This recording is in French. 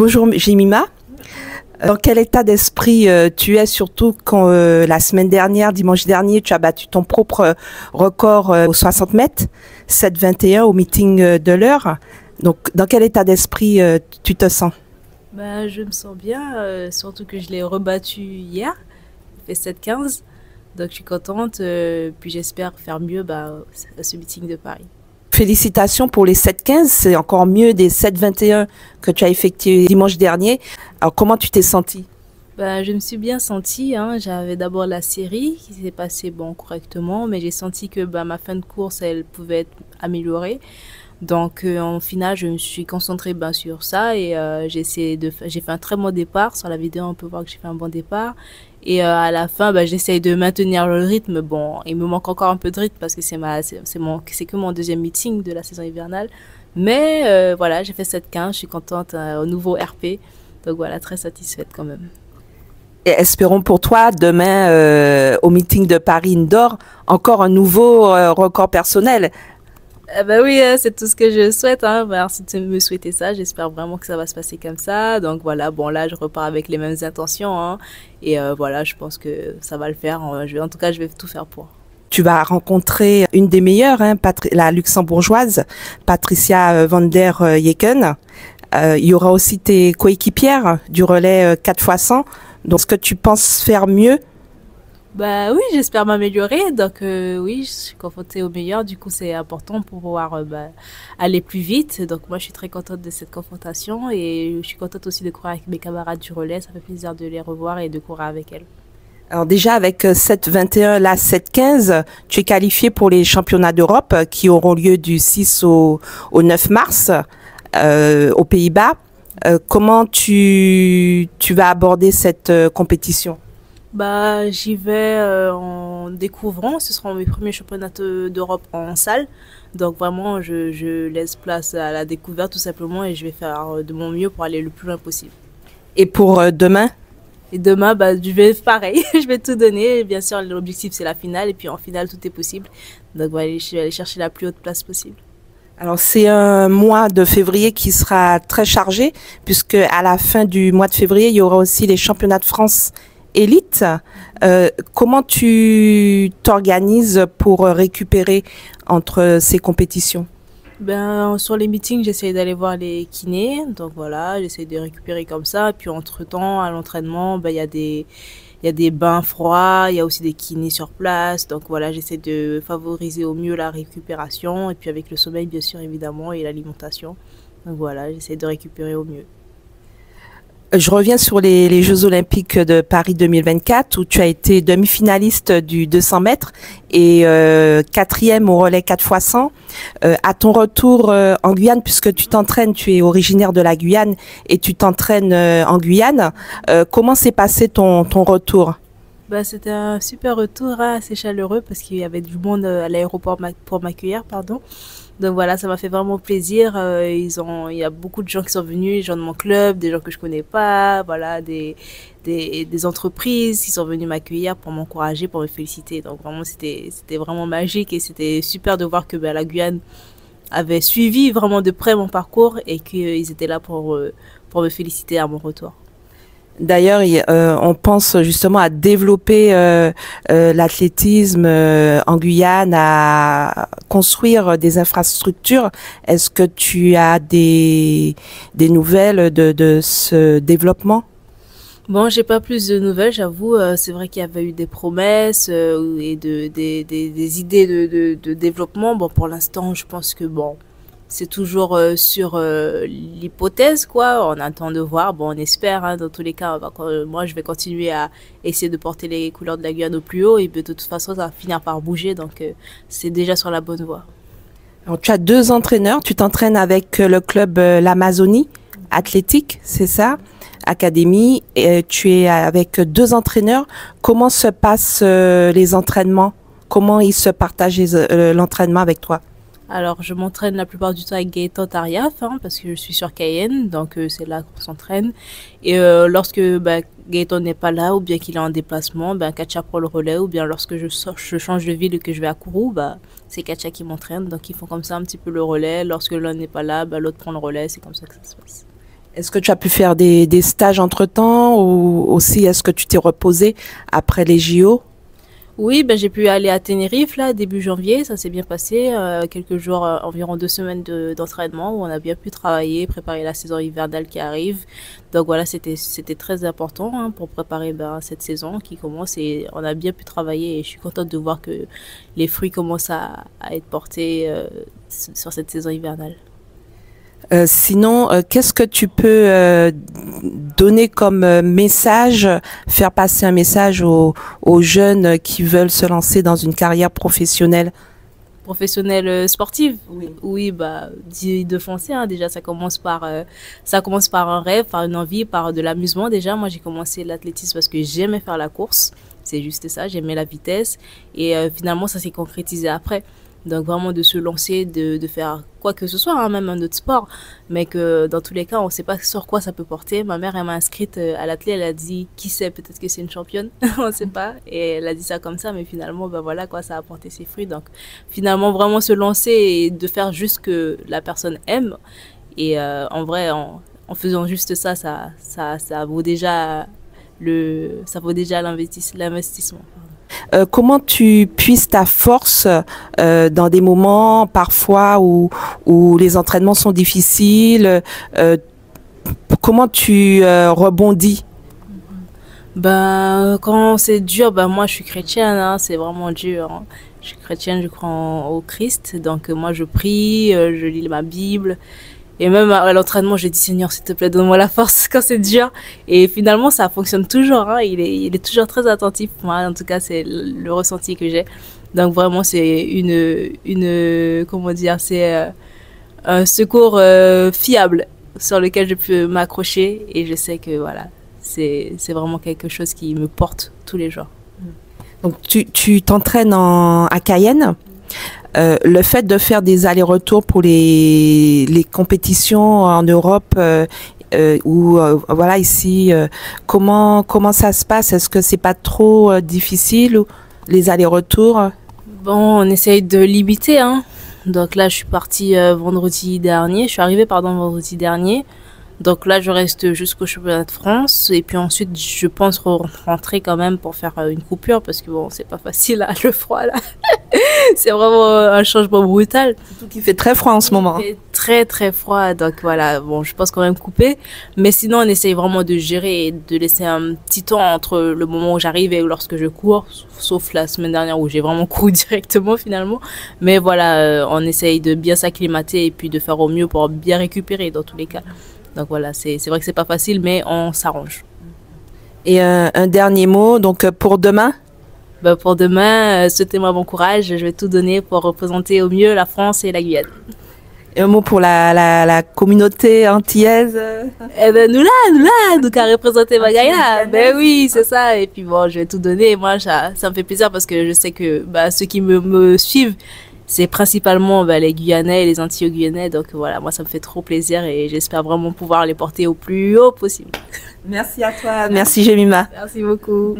Bonjour Jemima. Dans quel état d'esprit tu es, surtout quand la semaine dernière, dimanche dernier, tu as battu ton propre record aux 60 mètres, 7,21 au meeting de l'heure. Donc, dans quel état d'esprit tu te sens? Bah, je me sens bien, surtout que je l'ai rebattu hier, il fait 7,15. Donc je suis contente, puis j'espère faire mieux à ce meeting de Paris. Félicitations pour les 7,15, c'est encore mieux des 7,21 que tu as effectué dimanche dernier. Alors, comment tu t'es sentie? Bah, je me suis bien sentie, hein. J'avais d'abord la série qui s'est passée correctement, mais j'ai senti que ma fin de course, elle pouvait être améliorée. Donc en finale, je me suis concentrée sur ça et j'ai fait un très bon départ. Sur la vidéo, on peut voir que j'ai fait un bon départ. Et à la fin, j'essaye de maintenir le rythme. Bon, il me manque encore un peu de rythme parce que c'est que mon deuxième meeting de la saison hivernale. Mais voilà, j'ai fait 7,15, je suis contente au nouveau RP. Donc voilà, très satisfaite quand même. Et espérons pour toi demain au meeting de Paris Indoor encore un nouveau record personnel. Oui, c'est tout ce que je souhaite, hein. Merci de me souhaiter ça. J'espère vraiment que ça va se passer comme ça. Donc voilà, bon là, je repars avec les mêmes intentions, hein. Et voilà, je pense que ça va le faire. En tout cas, je vais tout faire pour. Tu vas rencontrer une des meilleures, hein, la luxembourgeoise, Patricia van der Jeken. Il y aura aussi tes coéquipières du relais 4x100. Donc, est-ce que tu penses faire mieux? Bah oui, j'espère m'améliorer. Donc oui, je suis confrontée au meilleur. Du coup, c'est important pour pouvoir aller plus vite. Donc moi, je suis très contente de cette confrontation et je suis contente aussi de courir avec mes camarades du relais. Ça fait plaisir de les revoir et de courir avec elles. Alors déjà, avec 7,21, là 7,15, tu es qualifié pour les championnats d'Europe qui auront lieu du 6 au 9 mars aux Pays-Bas. Comment tu vas aborder cette compétition? J'y vais en découvrant. Ce seront mes premiers championnats d'Europe en salle. Donc vraiment, je laisse place à la découverte tout simplement et je vais faire de mon mieux pour aller le plus loin possible. Et pour demain? Et demain, je vais pareil. Je vais tout donner. Bien sûr, l'objectif, c'est la finale. Et puis en finale, tout est possible. Donc je vais aller chercher la plus haute place possible. Alors c'est un mois de février qui sera très chargé puisque à la fin du mois de février, il y aura aussi les championnats de France élite. Comment tu t'organises pour récupérer entre ces compétitions? Sur les meetings, j'essaie d'aller voir les kinés. Donc voilà, j'essaie de récupérer comme ça. Puis entre-temps, à l'entraînement, il y a des bains froids, il y a aussi des kinés sur place. Donc voilà, j'essaie de favoriser au mieux la récupération. Et puis avec le sommeil, bien sûr, évidemment, et l'alimentation. Donc voilà, j'essaie de récupérer au mieux. Je reviens sur les Jeux Olympiques de Paris 2024 où tu as été demi-finaliste du 200 mètres et quatrième au relais 4x100. À ton retour en Guyane, puisque tu t'entraînes, tu es originaire de la Guyane et tu t'entraînes en Guyane, comment s'est passé ton retour? C'était un super retour, hein, assez chaleureux parce qu'il y avait du monde à l'aéroport pour m'accueillir, pardon. Donc voilà, ça m'a fait vraiment plaisir. Il y a beaucoup de gens qui sont venus, des gens de mon club, des gens que je connais pas, voilà, des entreprises qui sont venues m'accueillir pour m'encourager, pour me féliciter. Donc vraiment, c'était vraiment magique et c'était super de voir que la Guyane avait suivi vraiment de près mon parcours et qu'ils étaient là pour me féliciter à mon retour. D'ailleurs, on pense justement à développer l'athlétisme en Guyane, à construire des infrastructures. Est-ce que tu as des nouvelles de ce développement? Bon, j'ai pas plus de nouvelles, j'avoue. C'est vrai qu'il y avait eu des promesses et des idées de développement. Bon, pour l'instant, je pense que c'est toujours sur l'hypothèse, quoi. On attend de voir. Bon, on espère, hein. Dans tous les cas, moi, je vais continuer à essayer de porter les couleurs de la Guyane au plus haut. Et de toute façon, ça va finir par bouger. Donc, c'est déjà sur la bonne voie. Alors, tu as deux entraîneurs. Tu t'entraînes avec le club l'Amazonie athlétique, c'est ça? Académie. Et tu es avec deux entraîneurs. Comment se passent les entraînements? Comment ils se partagent l'entraînement avec toi? Alors, je m'entraîne la plupart du temps avec Gaëtan Tariaf, hein, parce que je suis sur Cayenne, donc c'est là qu'on s'entraîne. Et lorsque Gaëtan n'est pas là, ou bien qu'il est en déplacement, Katia prend le relais, ou bien lorsque je change de ville et que je vais à Kourou, c'est Katia qui m'entraîne. Donc, ils font comme ça un petit peu le relais. Lorsque l'un n'est pas là, l'autre prend le relais, c'est comme ça que ça se passe. Est-ce que tu as pu faire des stages entre-temps ou aussi est-ce que tu t'es reposé après les JO? Oui, ben, j'ai pu aller à Tenerife là début janvier, ça s'est bien passé. Quelques jours, environ 2 semaines d'entraînement où on a bien pu travailler, préparer la saison hivernale qui arrive. Donc voilà, c'était très important hein, pour préparer ben, cette saison qui commence et on a bien pu travailler et je suis contente de voir que les fruits commencent à être portés sur cette saison hivernale. Sinon, qu'est-ce que tu peux donner comme message, faire passer un message aux jeunes qui veulent se lancer dans une carrière professionnelle? Professionnelle sportive. Oui. Oui, bah, de foncer, hein. Déjà, ça commence par un rêve, par une envie, par de l'amusement. Déjà, moi, j'ai commencé l'athlétisme parce que j'aimais faire la course. C'est juste ça, j'aimais la vitesse. Et finalement, ça s'est concrétisé après. Donc, vraiment, de se lancer, de faire quoi que ce soit, hein, même un autre sport. Mais que dans tous les cas, on ne sait pas sur quoi ça peut porter. Ma mère, elle m'a inscrite à l'athlé, elle a dit, qui sait, peut-être que c'est une championne, on ne sait pas. Et elle a dit ça comme ça, mais finalement, ben voilà, quoi, ça a porté ses fruits. Donc, finalement, vraiment se lancer et de faire juste ce que la personne aime. Et en vrai, en faisant juste ça, ça vaut déjà ça vaut déjà l'investissement. Comment tu puises ta force dans des moments parfois où les entraînements sont difficiles? Comment tu rebondis? Ben, quand c'est dur, ben moi je suis chrétienne, hein, c'est vraiment dur, hein. Je suis chrétienne, je crois au Christ, donc moi je prie, je lis ma Bible. Et même à l'entraînement, je dis Seigneur, s'il te plaît, donne-moi la force quand c'est dur. Et finalement, ça fonctionne toujours, hein. Il est toujours très attentif. Moi, en tout cas, c'est le ressenti que j'ai. Donc vraiment, c'est comment dire, c'est un secours fiable sur lequel je peux m'accrocher. Et je sais que voilà, c'est vraiment quelque chose qui me porte tous les jours. Donc tu t'entraînes à Cayenne. Le fait de faire des allers-retours pour les compétitions en Europe ou voilà ici, comment ça se passe? Est-ce que c'est pas trop difficile les allers-retours? Bon, on essaye de limiter, hein. Donc là, je suis partie vendredi dernier. Je suis arrivée, pardon, vendredi dernier. Donc là, je reste jusqu'au championnat de France. Et puis ensuite, je pense rentrer quand même pour faire une coupure. Parce que bon, c'est pas facile, là, le froid, là. C'est vraiment un changement brutal. Surtout qu'il fait très froid en ce moment. Il fait très, très froid. Donc voilà, bon, je pense quand même couper. Mais sinon, on essaye vraiment de gérer et de laisser un petit temps entre le moment où j'arrive et lorsque je cours. Sauf la semaine dernière où j'ai vraiment couru directement, finalement. Mais voilà, on essaye de bien s'acclimater et puis de faire au mieux pour bien récupérer dans tous les cas. Donc voilà, c'est vrai que c'est pas facile, mais on s'arrange. Et un dernier mot, donc pour demain? Ben pour demain, souhaitez-moi bon courage. Je vais tout donner pour représenter au mieux la France et la Guyane. Et un mot pour la communauté antillaise? Eh ben nous qu'à représenter Magaïa. Ben oui, c'est ça. Et puis bon, je vais tout donner. Moi, ça me fait plaisir parce que je sais que bah, ceux qui me suivent, c'est principalement bah, les Guyanais et les Antillais guyanais. Donc voilà, moi ça me fait trop plaisir et j'espère vraiment pouvoir les porter au plus haut possible. Merci à toi. Merci Jemima. Merci beaucoup.